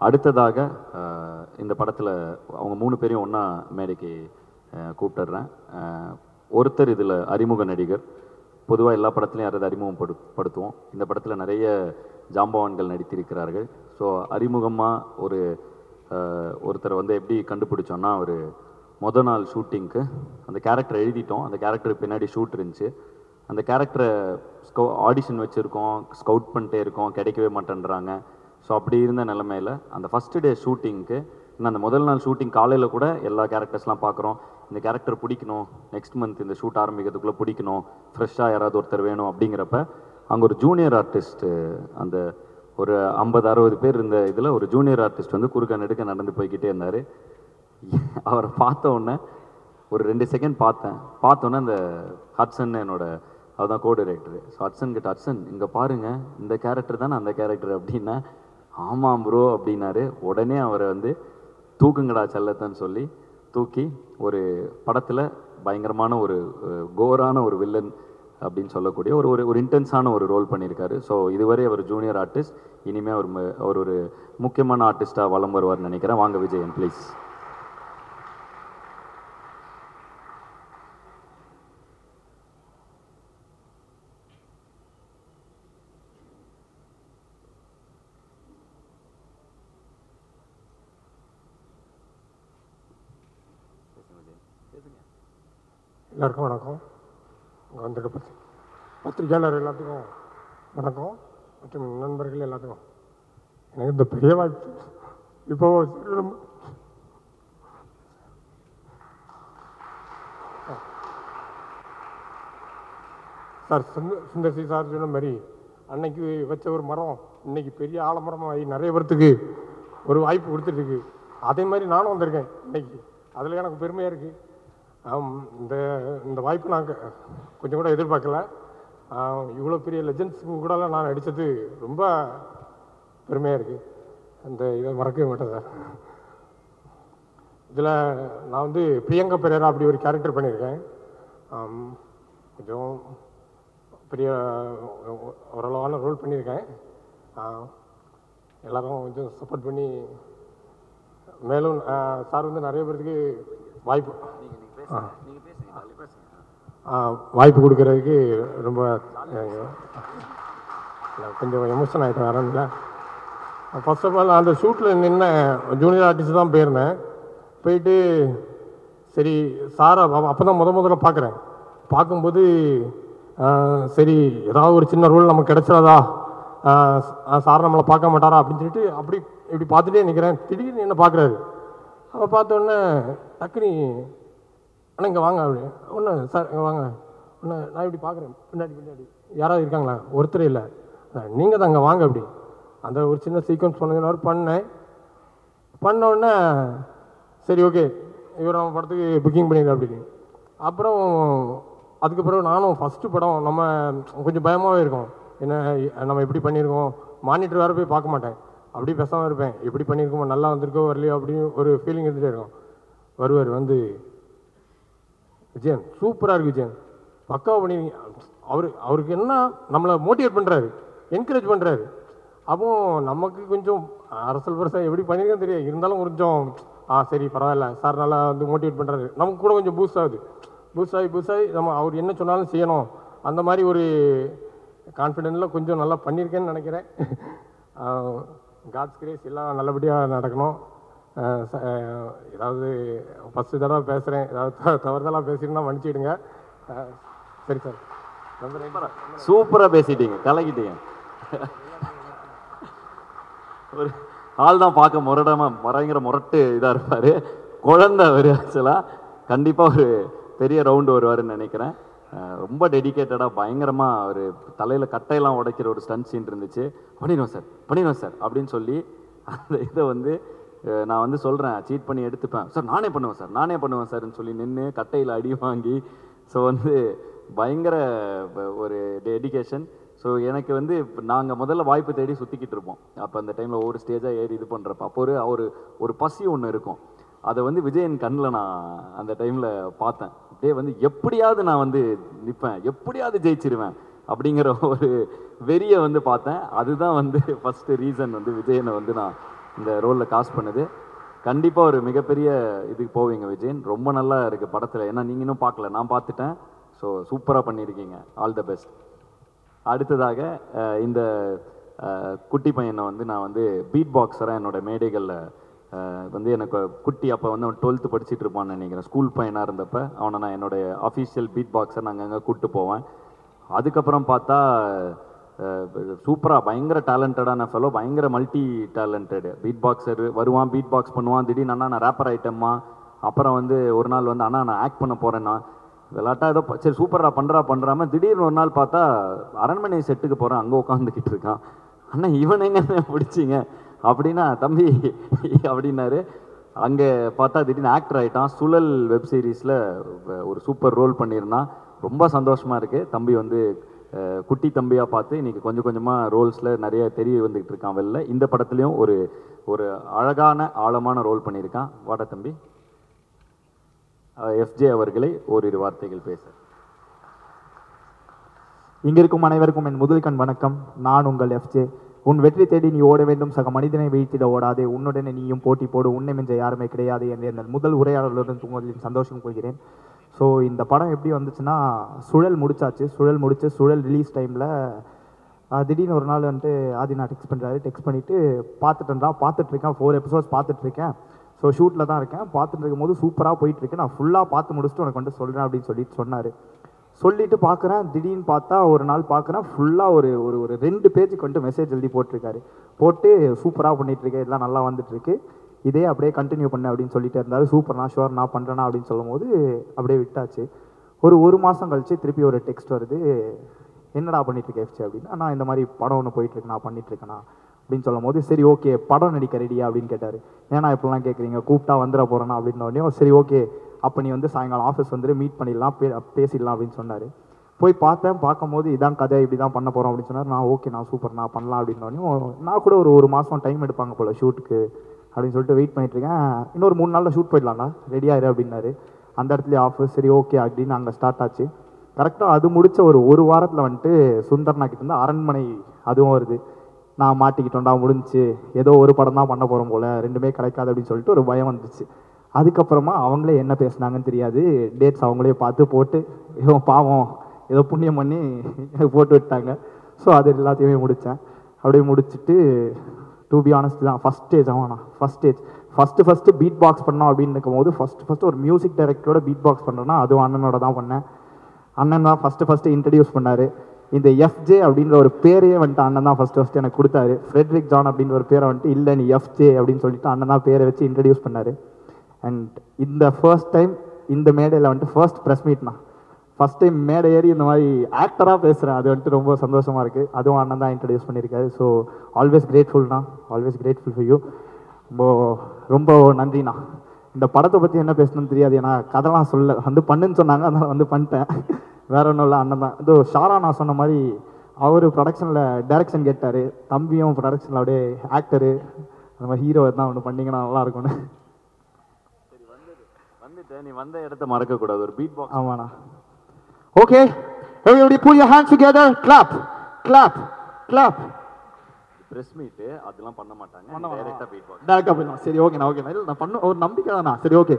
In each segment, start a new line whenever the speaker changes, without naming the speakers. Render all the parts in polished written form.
அடுத்ததாக இந்த படத்தில் அவங்க 3 பேரையும் ஒன்றா மேடைக்கு கூப்பிட்டுடுறேன். ஒருத்தர் இதில் அறிமுக நடிகர். பொதுவாக எல்லா படத்துலையும் யாராவது அறிமுகப்படுத்துவோம். இந்த படத்தில் நிறைய ஜாம்பவான்கள் நடித்திருக்கிறார்கள். ஸோ அறிமுகமாக ஒருத்தரை வந்து எப்படி கண்டுபிடிச்சோன்னா, ஒரு மொதல் நாள் ஷூட்டிங்க்கு அந்த கேரக்டர் எழுதிட்டோம். அந்த கேரக்டருக்கு பின்னாடி ஷூட் இருந்துச்சு. அந்த கேரக்டரை ஆடிஷன் வச்சுருக்கோம், ஸ்கவுட் பண்ணிட்டே இருக்கோம், கிடைக்கவே மாட்டேன்றாங்க. ஸோ அப்படி இருந்த நிலமையில் அந்த ஃபஸ்ட்டு டே ஷூட்டிங்க்கு, இன்னும் அந்த முதல் நாள் ஷூட்டிங் காலையில் கூட எல்லா கேரக்டர்ஸ்லாம் பார்க்குறோம். இந்த கேரக்டர் பிடிக்கணும், நெக்ஸ்ட் மந்த் இந்த ஷூட் ஆரம்பிக்கிறதுக்குள்ளே பிடிக்கணும், ஃப்ரெஷ்ஷாக யாராவது ஒருத்தர் வேணும் அப்படிங்கிறப்ப அங்கே ஒரு ஜூனியர் ஆர்டிஸ்ட்டு, அந்த ஒரு 50-60 பேர் இருந்த இதில் ஒரு ஜூனியர் ஆர்டிஸ்ட் வந்து குறுக்க நெடுக்க நடந்து போய்கிட்டே இருந்தார். அவரை பார்த்த உடனே ஒரு 2 செகண்ட் பார்த்தோன்னே அந்த ஹட்சன் அதுதான் கோ டைரக்டரு. ஸோ ஹட்சன் கிட்ட, ஹட்சன் இங்கே பாருங்கள், இந்த கேரக்டர் தானே அந்த கேரக்டர் அப்படின்னா, ஆமாம் ப்ரோ அப்படின்னாரு. உடனே அவரை வந்து தூக்குங்கடா செல்லத்தன்னு சொல்லி தூக்கி ஒரு படத்தில் பயங்கரமான ஒரு கோரான ஒரு வில்லன் அப்படின்னு சொல்லக்கூடிய ஒரு இன்டென்ஸான ஒரு ரோல் பண்ணியிருக்காரு. ஸோ இதுவரை அவர் ஜூனியர் ஆர்டிஸ்ட், இனிமேல் அவர் ஒரு முக்கியமான ஆர்டிஸ்டாக வலம் வருவார்னு நினைக்கிறேன். வாங்க விஜயன் ப்ளீஸ்.
எல்லாருக்கும் வணக்கம். இங்கே வந்துட்டு பத்திரிகையாளர் எல்லாத்துக்கும் வணக்கம், மற்றும் நண்பர்கள் எல்லாத்துக்கும் எனக்கு இந்த பெரிய வாய்ப்பு. இப்போ சார் சுந்தர்சி சார் சொன்ன மாதிரி அன்னைக்கு வச்ச ஒரு மரம் இன்னைக்கு பெரிய ஆலமரமாகி நிறைய பேர்த்துக்கு ஒரு வாய்ப்பு கொடுத்துட்ருக்கு. அதே மாதிரி நானும் வந்திருக்கேன் இன்னைக்கு. அதில் எனக்கு பெருமையாக இருக்குது. இந்த வாய்ப்பு நான் கொஞ்சம் கூட எதிர்பார்க்கல. இவ்வளோ பெரிய லெஜண்ட்ஸுக்கு கூட நான் நடித்தது ரொம்ப பெருமையாக இருக்குது. அந்த இதை மறக்கவே மாட்டேன் சார். இதில் நான் வந்து பிரியங்கா பெரேரா அப்படி ஒரு கேரக்டர் பண்ணியிருக்கேன். கொஞ்சம் பெரிய ஓரளவான ரோல் பண்ணியிருக்கேன். எல்லோரும் கொஞ்சம் சப்போர்ட் பண்ணி மேலும் சார் வந்து நிறைய பேருக்கு வாய்ப்பு கொடுக்கறதுக்கு ரொம்ப கொஞ்சம் எமோஷன் ஆகிட்டேன். வரல. ஃபர்ஸ்ட் ஆஃப் ஆல் அந்த ஷூட்டில் நின்ன ஜூனியர் ஆர்டிஸ்ட் தான் போயிருந்தேன். போயிட்டு சரி சாரை அப்போ தான் முதல்ல பார்க்குறேன். பார்க்கும்போது சரி ஏதாவது ஒரு சின்ன ரோல் நமக்கு கிடச்சிடாதா, சார் நம்மளை பார்க்க மாட்டாரா அப்படின்னு சொல்லிட்டு இப்படி பார்த்துட்டே நிற்கிறேன். திடீர்னு என்ன பார்க்குறாரு. அப்போ பார்த்தோன்னே டக்குனி ஆனால் இங்கே வாங்க அப்படி ஒன்று சார் இங்கே வாங்க ஒன்று நான் இப்படி பார்க்குறேன். பின்னாடி யாராவது இருக்காங்களா? ஒருத்தர் இல்லை, நீங்கள் தான் அங்கே வாங்க அப்படி. அந்த ஒரு சின்ன சீக்வன்ஸ் பண்ணோடனே சரி ஓகே இவர் நம்ம படத்துக்கு புக்கிங் பண்ணிடுறேன் அப்படின்னு. அப்புறம் அதுக்கப்புறம் நானும் ஃபஸ்ட்டு படம் நம்ம கொஞ்சம் பயமாகவே இருக்கும். என்ன நம்ம எப்படி பண்ணியிருக்கோம், மானிட்டர் வேறு போய் பார்க்க மாட்டேன், அப்படி பேசாமல் இருப்பேன். எப்படி பண்ணியிருக்கோமோ, நல்லா வந்திருக்கோ வரலையோ அப்படின்னு ஒரு ஃபீலிங் இருந்துகிட்டே இருக்கும். வருவார் வந்து, விஜயன் சூப்பராக இருக்குது விஜயன், பக்காவாக பண்ணியிருக்கீங்க. அவருக்கு என்ன நம்மளை மோட்டிவேட் பண்ணுறாரு, என்கரேஜ் பண்ணுறாரு. அப்போ நமக்கு கொஞ்சம் அரசல் பரசல் எப்படி பண்ணியிருக்கேன்னு தெரியாது, இருந்தாலும் கொஞ்சம் சரி பரவாயில்ல சார் நல்லா வந்து மோட்டிவேட் பண்ணுறாரு. நமக்கு கூட கொஞ்சம் பூஸ்ட் ஆகி நம்ம அவர் என்ன சொன்னாலும் செய்யணும். அந்த மாதிரி ஒரு கான்ஃபிடென்ட்டில் கொஞ்சம் நல்லா பண்ணியிருக்கேன்னு நினைக்கிறேன். காட்ஸ் கிரேஸ் எல்லாம் நல்லபடியாக நடக்கணும். ஏதாவது ஃபஸ்ட்டு தடவை பேசுகிறேன், ஏதாவது தவறுதலாக பேசிட்டுனா மன்னிச்சிடுங்க. சரி சார்,
சூப்பராக பேசிட்டீங்க, கலக்கிட்டீங்க. ஒரு ஆள் தான் பார்க்க பயங்கர முரட்டு இதாக இருப்பார், குழந்தை அவர். ஆக்சுவலாக கண்டிப்பாக ஒரு பெரிய ரவுண்டு வருவாருன்னு நினைக்கிறேன். ரொம்ப டெடிக்கேட்டடாக பயங்கரமாக ஒரு தலையில் கட்டையெல்லாம் உடைக்கிற ஒரு ஸ்டன் சீன் இருந்துச்சு. பண்ணிடுவோம் சார் அப்படின்னு சொல்லி அந்த இதை வந்து நான் வந்து சொல்கிறேன், சீட் பண்ணி எடுத்துப்பேன் சார், நானே பண்ணுவேன் சார்ன்னு சொல்லி நின்று கட்டையில் அடி வாங்கி. ஸோ வந்து பயங்கர ஒரு டெடிக்கேஷன். ஸோ எனக்கு வந்து நாங்கள் முதல்ல வாய்ப்பு தேடி சுற்றிக்கிட்டு இருப்போம். அப்போ அந்த டைமில் ஒவ்வொரு ஸ்டேஜாக ஏறி இது பண்ணுறப்ப அப்போ ஒரு பசி ஒன்று இருக்கும். அதை வந்து விஜயன் கண்ணில் நான் அந்த டைமில் பார்த்தேன். அப்படியே வந்து எப்படியாவது நான் வந்து நிற்பேன், எப்படியாவது ஜெயிச்சிருவேன் அப்படிங்கிற ஒரு வெறியை வந்து பார்த்தேன். அதுதான் வந்து ஃபஸ்ட்டு ரீசன் வந்து விஜயனை வந்து நான் இந்த ரோலில் காஸ்ட் பண்ணுது. கண்டிப்பாக ஒரு மிகப்பெரிய இதுக்கு போவீங்க விஜயன். ரொம்ப நல்லா இருக்குது படத்தில். ஏன்னா நீங்கள் இன்னும் பார்க்கல, நான் பார்த்துட்டேன். ஸோ சூப்பராக பண்ணியிருக்கீங்க. All the best. அடுத்ததாக இந்த குட்டி பையனை வந்து நான் வந்து பீட் பாக்ஸராக என்னோடய மேடைகளில் வந்து எனக்கு குட்டி அப்போ வந்து அவன் 12th படிச்சுட்டு இருப்பான்னு நினைக்கிறேன். ஸ்கூல் பையனாக இருந்தப்போ அவனை நான் என்னுடைய அஃபீஷியல் பீட் பாக்ஸர் நான் அங்கங்கே கூப்பிட்டு போவேன். அதுக்கப்புறம் பார்த்தா சூப்பராக பயங்கர டேலண்டடான ஃபெலோ, பயங்கர மல்டி டேலண்டடு பீட் பாக்ஸர். வருவான், பீட் பாக்ஸ் பண்ணுவான். திடீர்னு அண்ணா நான் ரேப்பர் ஐட்டம்மா. அப்புறம் வந்து ஒரு நாள் வந்து அண்ணா நான் ஆக்ட் பண்ண போகிறேன்னா விளாட்டா ஏதோ சரி சூப்பராக பண்ணுறாம திடீர்னு ஒரு நாள் பார்த்தா அரண்மனை செட்டுக்கு போகிறேன், அங்கே உட்காந்துக்கிட்டு இருக்கான். அண்ணா இவன் எங்க பிடிச்சிங்க அப்படின்னா தம்பி அப்படின்னாரு. அங்கே பார்த்தா திடீர்னு ஆக்டர் ஆகிட்டான். சுழல் வெப் சீரிஸில் ஒரு சூப்பர் ரோல் பண்ணியிருந்தான். ரொம்ப சந்தோஷமாக இருக்குது. தம்பி வந்து குட்டி தம்பியாக பார்த்து இன்றைக்கி கொஞ்சம் கொஞ்சமாக ரோல்ஸில் நிறைய தெரிய வந்துக்கிட்டு இருக்கான் வெளில. இந்த படத்துலையும் ஒரு ஒரு அழகான ஆழமான ரோல் பண்ணியிருக்கான். வாடா தம்பி. FJ அவர்களை ஓரிரு வார்த்தைகள் பேச.
இங்கிருக்கும் அனைவருக்கும் என் முதல் கண் வணக்கம். நான் உங்கள் FJ. உன் வெற்றி தேடி நீ ஓட வேண்டும், சக மனிதனை வீழ்த்திட ஓடாதே, உன்னுடனே நீயும் போட்டி போடு, உன்னை மிஞ்ச யாருமே கிடையாது என்று என் முதல் உரையாடலுடன் உங்களின் சந்தோஷம் கொள்கிறேன். ஸோ இந்த படம் எப்படி வந்துச்சுன்னா, சுழல் முடிச்சாச்சு. சுழல் முடிச்சு சுழல் ரிலீஸ் டைமில் திடீர்னு ஒரு நாள் வந்துட்டு ஆதினா டெக்ஸ்ட் பண்ணுறாரு. டெக்ஸ்ட் பண்ணிவிட்டு பார்த்துட்ருக்கேன் 4 எபிசோட்ஸ் பார்த்துட்ருக்கேன். ஸோ ஷூட்டில் தான் இருக்கேன். பார்த்துட்டு இருக்கும்போது சூப்பராக போயிட்டுருக்கு, நான் ஃபுல்லாக பார்த்து முடிச்சுட்டு உனக்கு வந்துட்டு சொல்கிறேன் அப்படின்னு சொன்னார். சொல்லிவிட்டு பார்க்குறேன், திடீர்னு பார்த்தா ஒரு நாள் பார்க்குறேன் ஃபுல்லாக ஒரு ஒரு 2 பேஜுக்கு வந்துட்டு மெசேஜ் எழுதி போட்டிருக்காரு. போட்டு சூப்பராக பண்ணிகிட்ருக்கேன், இதெல்லாம் நல்லா வந்துட்டுருக்கு, இதே அப்படியே கண்டினியூ பண்ணு அப்படின்னு சொல்லிட்டு இருந்தார். சூப்பர்ண்ணா, ஷுவர் நான் பண்ணுறேன்னா அப்படின்னு சொல்லும் போது அப்படியே விட்டாச்சு. ஒரு மாதம் கழிச்சு திருப்பி ஒரு டெக்ஸ்ட் வருது, என்னடா பண்ணிட்டுருக்கேன் FJ அப்படின்னா, நான் இந்த மாதிரி படம் ஒன்று போயிட்டுருக்கு, நான் பண்ணிகிட்ருக்கேண்ணா அப்படின்னு சொல்லும் போது, சரி ஓகே படம் நடிக்க ரெடியா அப்படின்னு கேட்டார். ஏன்னா இப்படிலாம் கேட்குறீங்க, கூப்பிட்டா வந்துட போகிறேன்னா அப்படின்னோடனே சரி ஓகே அப்போ நீ வந்து சாயங்காலம் ஆஃபீஸ் வந்துட்டு மீட் பண்ணிடலாம், பேசிடலாம் அப்படின்னு சொன்னார். போய் பார்க்கும்போது இதான் கதை, இப்படி தான் பண்ண போகிறோம் அப்படின்னு சொன்னார். நான் ஓகே நான் சூப்பர் நான் பண்ணலாம் அப்படின்னோடனே நான் கூட ஒரு மாதம் டைம் எடுப்பாங்க போல் ஷூட்டுக்கு அப்படின்னு சொல்லிட்டு வெயிட் பண்ணிட்டுருக்கேன். இன்னொரு 3 நாளில் ஷூட் போயிடலாம்ண்ணா, ரெடியாயிரு அப்படின்னாரு. அந்த இடத்துல ஆஃபீஸ் சரி ஓகே அப்படின்னு அங்கே ஸ்டார்ட் ஆச்சு. கரெக்டாக அது முடித்த ஒரு வாரத்தில் வந்துட்டு சுந்தர்னா கிட்ட இருந்து அரண்மனை அதுவும் வருது. நான் மாட்டிக்கிட்டோண்டா, முடிஞ்சு ஏதோ ஒரு படம் தான் பண்ண போகிறோம் போல், 2மே கிடைக்காது அப்படின்னு சொல்லிட்டு ஒரு பயம் வந்துச்சு. அதுக்கப்புறமா அவங்களே என்ன பேசுனாங்கன்னு தெரியாது, டேட்ஸ் அவங்களே பார்த்து போட்டு இவன் பாவம் ஏதோ புண்ணியம் பண்ணி போட்டு விட்டாங்க. ஸோ அது எல்லாத்தையுமே முடித்தேன். அப்படியே முடிச்சுட்டு டு பி ஆனஸ்ட் தான் first stage first beat box பண்ணோம் அப்படின்னு இருக்கும்போது ஃபஸ்ட்டு ஒரு மியூசிக் டைரக்டரோட பீட் பாக்ஸ் பண்ணுறோன்னா அதுவும் அண்ணனோட தான் பண்ணேன். அண்ணன் தான் ஃபஸ்ட்டு இன்ட்ரடியூஸ் பண்ணார். இந்த FJ அப்படின்ற ஒரு பேரையே வந்துட்டு அண்ணன் தான் ஃபஸ்ட்டு எனக்கு கொடுத்தாரு. ஃப்ரெட்ரிக் ஜான் அப்படின்ற ஒரு பேரை வந்துட்டு இல்லை நீ FJ அப்படின்னு சொல்லிட்டு அண்ணன் தான் பேரை வச்சு இன்ட்ரடியூஸ் பண்ணார். அண்ட் இந்த ஃபர்ஸ்ட் டைம் இந்த மேடையில் வந்துட்டு ஃபர்ஸ்ட் ப்ரெஸ் மீட்னா, ஃபஸ்ட் டைம் மேடை ஏறி இந்த மாதிரி ஆக்டராக பேசுகிறேன், அது வந்துட்டு ரொம்ப சந்தோஷமாக இருக்குது. அதுவும் அண்ணன் தான் இன்ட்ரடியூஸ் பண்ணியிருக்காரு. ஸோ ஆல்வேஸ் கிரேட்ஃபுல்ண்ணா, ஆல்வேஸ் கிரேட்ஃபுல் ஃபார் யூ. ரொம்ப நன்றிண்ணா. இந்த படத்தை பற்றி என்ன பேசணும்னு தெரியாது, ஏன்னா கதைலாம் சொல்ல வந்து பண்ணுன்னு சொன்னாங்க, அதனால் வந்து பண்ணிட்டேன். வேற ஒன்றும் இல்லை, அண்ணன் தான். இதோ ஷாரா நான் சொன்ன மாதிரி அவர் ப்ரொடக்ஷனில் டைரக்ஷன் கேட்டார், தம்பியும் ப்ரொடக்ஷனில் அப்படியே ஆக்டரு அந்த மாதிரி ஹீரோ தான் ஒன்று பண்ணிங்கன்னா நல்லா இருக்கும்னு.
நீ வந்த இடத்த மறக்க கூடாது, ஒரு பீட் பாக்ஸ்.
ஆமாண்ணா. Okay everybody put your hands together, clap.
Press meet அதெல்லாம் பண்ண மாட்டாங்க, டைரக்டா பீட் பாக்ஸ்
டைரக்டா பண்ணலாம். சரி ஓகேண்ணா இல்லை நான் பண்ண ஒரு நம்பிக்கை தானா. சரி ஓகே.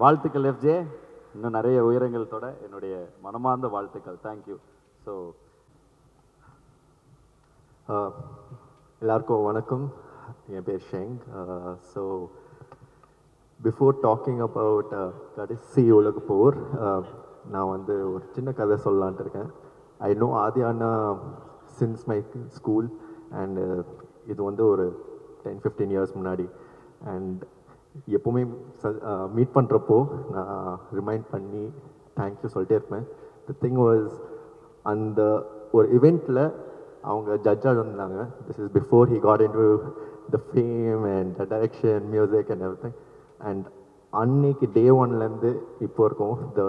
வாழ்த்துக்கள் FJ, இன்னும் நிறைய உயரங்கள் தொட என்னுடைய மனமார்ந்த வாழ்த்துக்கள். தேங்க்யூ. ஸோ
எல்லாருக்கும் வணக்கம், என் பேர் Sheng. So before talking about கடைசி உலக போர், நான் வந்து ஒரு சின்ன கதை சொல்லலான்ட்டு இருக்கேன். ஐ நோ ஆதி அண்ணா சின்ஸ் மை ஸ்கூல் அண்ட் இது வந்து ஒரு 10-15 இயர்ஸ் முன்னாடி. அண்ட் எப்போவுமே மீட் பண்ணுறப்போ நான் ரிமைண்ட் பண்ணி தேங்க்யூ சொல்லிட்டே இருப்பேன். த திங் வாஸ், அந்த ஒரு இவெண்ட்டில் அவங்க ஜட்ஜாக இருந்தாங்க. This is before he got into the fame and the direction, music and everything. And அன்னைக்கு டே ஒன்லேருந்து இப்போ இருக்கும், the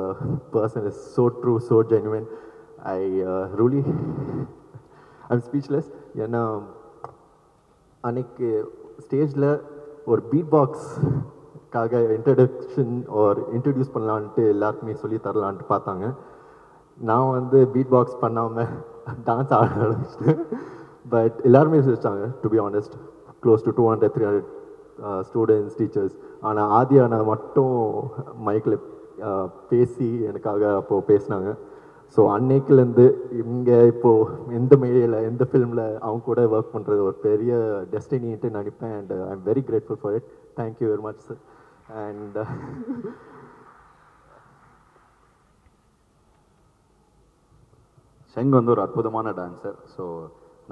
person is so true, so genuine. I really I'm speechless. ஏன்னா அன்னைக்கு ஸ்டேஜில் ஒரு பீட் பாக்ஸ்க்காக இன்ட்ரடக்ஷன் ஒரு இன்ட்ரடியூஸ் பண்ணலான்ட்டு எல்லாருக்குமே சொல்லி தரலான்ட்டு பார்த்தாங்க. நான் வந்து பீட் பாக்ஸ் பண்ணாமல் டான்ஸ் ஆட ஆரம்பிச்சிட்டேன். பட் எல்லாருமே சிரிச்சாங்க. To be honest, close to 200-300 students, teachers. ஆனால் ஆதியா நான் மட்டும் மைக்கில் பேசி எனக்காக அப்போது பேசினாங்க. ஸோ அன்னைக்குலேருந்து இங்கே இப்போது எந்த மேடையில் எந்த ஃபிலிமில் அவங்க கூட ஒர்க் பண்ணுறது ஒரு பெரிய டெஸ்டினின்ட்டு நினைப்பேன். And I am very grateful for it. Thank you very much sir. And
Sheng வந்து ஒரு அற்புதமான டான்ஸர். ஸோ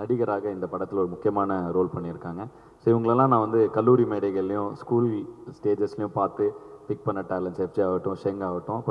நடிகராக இந்த படத்தில் ஒரு முக்கியமான ரோல் பண்ணியிருக்காங்க. ஸோ இவங்களெல்லாம் நான் வந்து கல்லூரி மேடைகள்லையும் ஸ்கூல் ஸ்டேஜஸ்லையும் பார்த்து பிக் பண்ண டேலண்ட்ஸ், எஃப்ஜே ஆகட்டும், ஷெங் ஆகட்டும்.